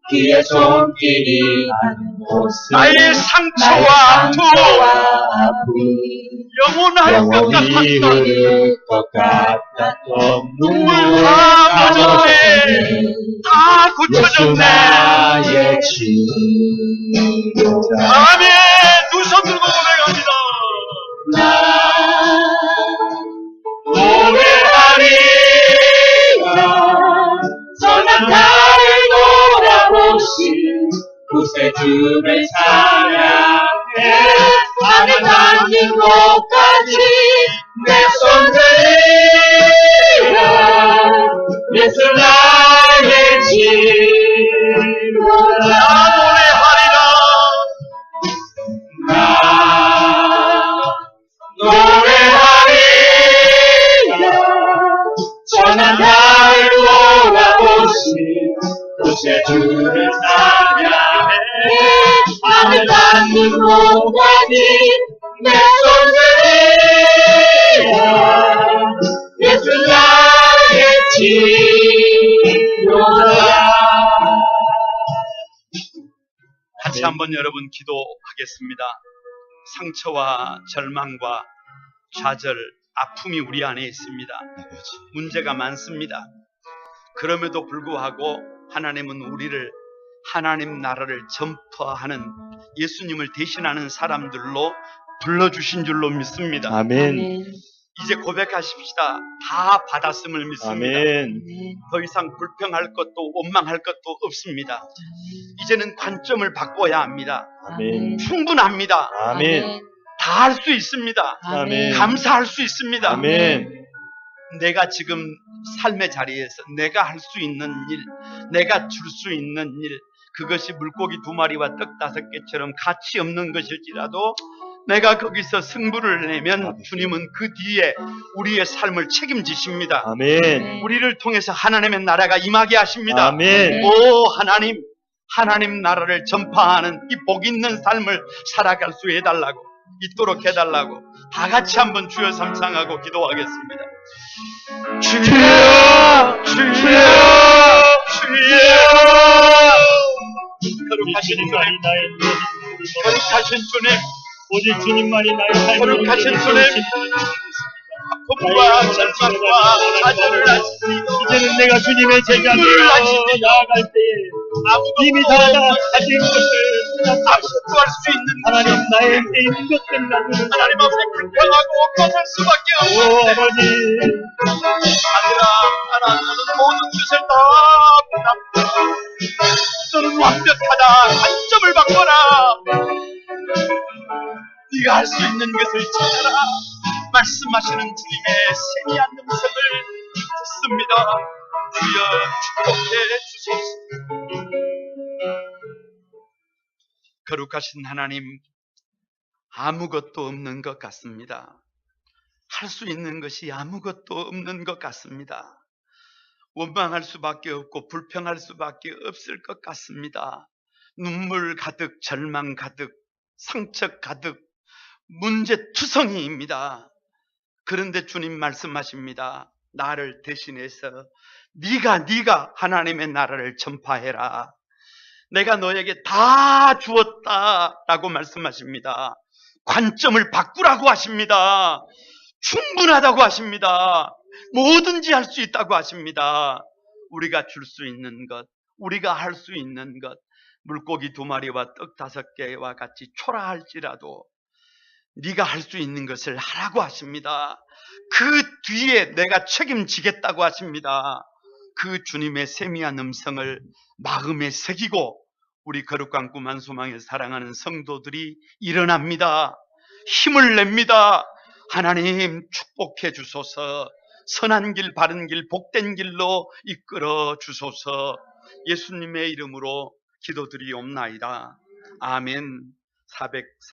그의 손길이 닿는 곳에 나의 상처와 아픔 영원히 흐를 것 같았던 눈물 다 멎었네 다 예수 고쳐졌네 나의 치료자 아멘 두 손 들고 고백합니다. 노래하리라 선한 나를 돌아보시 구세주를 찬양해 안에 닿는 곳까지 내 손 들라 예수 나의 치료자 노래하리라 천한 나를 돌아보시 구세주를 찬양해 안에 닿는 곳까지 내 손 들라 한번 여러분 기도하겠습니다. 상처와 절망과 좌절, 아픔이 우리 안에 있습니다. 문제가 많습니다. 그럼에도 불구하고 하나님은 우리를 하나님 나라를 전파하는, 예수님을 대신하는 사람들로 불러주신 줄로 믿습니다. 아멘. 이제 고백하십시다. 다 받았음을 믿습니다. 아멘. 더 이상 불평할 것도 원망할 것도 없습니다. 이제는 관점을 바꿔야 합니다. 아멘. 충분합니다. 아멘. 다 할 수 있습니다. 아멘. 감사할 수 있습니다. 아멘. 내가 지금 삶의 자리에서 내가 할 수 있는 일, 내가 줄 수 있는 일, 그것이 물고기 2마리와 떡 5개처럼 가치 없는 것일지라도 내가 거기서 승부를 내면 주님은 그 뒤에 우리의 삶을 책임지십니다. 아멘. 우리를 통해서 하나님의 나라가 임하게 하십니다. 아멘. 오 하나님, 하나님 나라를 전파하는 이 복 있는 삶을 살아갈 수 해달라고, 있도록 해달라고 다 같이 한번 주여 삼창하고 기도하겠습니다. 주여, 주여, 주여. 거룩하신 주님, 거룩하신 주님, 오직 주님만이 나의 삶을 거룩하신 주님, 아픔과 절망과 좌절을 하시니 이제는 내가 주님의 제자되어 나아갈 때에 이미 다 가진 것을 아무것도 할 수 있는 하나님 나에게 있는 것들 나누는 하나님 앞에 불평하고 꺼낼 수밖에 오 없는데, 아버지 아들아, 하나님은 모든 것을 다 부담다. 너는 완벽하다. 관점을 바꿔라. 네가 할 수 있는 것을 찾아라. 말씀하시는 주님의 세미한 음성을 듣습니다. 주여 축복해 주소서. 거룩하신 하나님, 아무것도 없는 것 같습니다. 할 수 있는 것이 아무것도 없는 것 같습니다. 원망할 수밖에 없고 불평할 수밖에 없을 것 같습니다. 눈물 가득, 절망 가득, 상처 가득, 문제투성이입니다. 그런데 주님 말씀하십니다. 나를 대신해서 네가 하나님의 나라를 전파해라. 내가 너에게 다 주었다라고 말씀하십니다. 관점을 바꾸라고 하십니다. 충분하다고 하십니다. 뭐든지 할 수 있다고 하십니다. 우리가 줄 수 있는 것, 우리가 할 수 있는 것, 물고기 2마리와 떡 5개와 같이 초라할지라도 네가 할 수 있는 것을 하라고 하십니다. 그 뒤에 내가 책임지겠다고 하십니다. 그 주님의 세미한 음성을 마음에 새기고 우리 거룩한 꿈한 소망을 사랑하는 성도들이 일어납니다. 힘을 냅니다. 하나님 축복해 주소서. 선한 길, 바른 길, 복된 길로 이끌어 주소서. 예수님의 이름으로 기도드리옵나이다. 아멘.